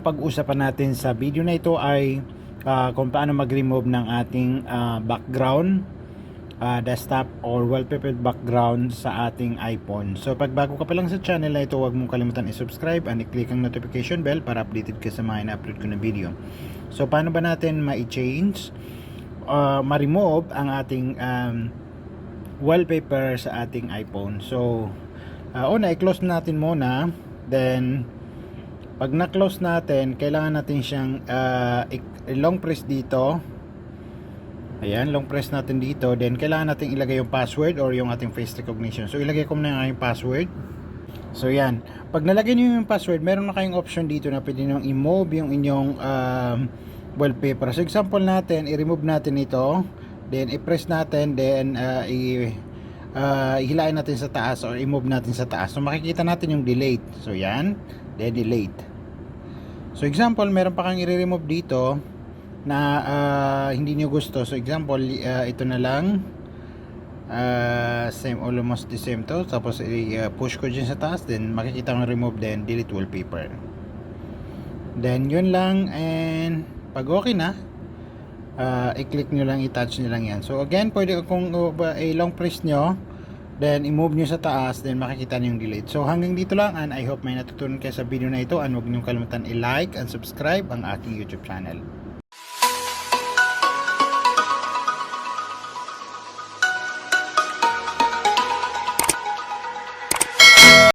pag-uusapan natin sa video na ito ay kung paano mag-remove ng ating background, desktop or wallpaper background sa ating iPhone. So pag bago ka pa lang sa channel na ito, huwag mong kalimutan i-subscribe and i-click ang notification bell para updated ka sa mga na-upload ko na video. So paano ba natin ma-change, ma-remove ang ating wallpaper sa ating iPhone? So una, i-close natin muna. Then pag na-close natin, kailangan natin siyang long press dito. Ayan, long press natin dito. Then kailangan natin ilagay yung password or yung ating face recognition. So ilagay ko muna yung password. So yan, pag nalagay niyo yung password, meron na kayong option dito na pwede nyo i-move yung inyong wallpaper. So example natin, i-remove natin ito. Then i-press natin. Then ihilain natin sa taas or i-move natin sa taas. So makikita natin yung delete. So yan, then delete. So example, meron pa kang i-remove dito na hindi nyo gusto. So example, ito na lang, same, almost the same to. Tapos i-push ko dyan sa taas. Then makikita kong remove, then delete wallpaper. Then yun lang. And pag okay na, i-click nyo lang, i-touch nyo lang yan. So again, pwede kung i-long press nyo, then i-move nyo sa taas, then makikita nyo yung delete. So hanggang dito lang, and I hope may natutunan kayo sa video na ito, and huwag nyo kalimutan i-like and subscribe ang aking YouTube channel.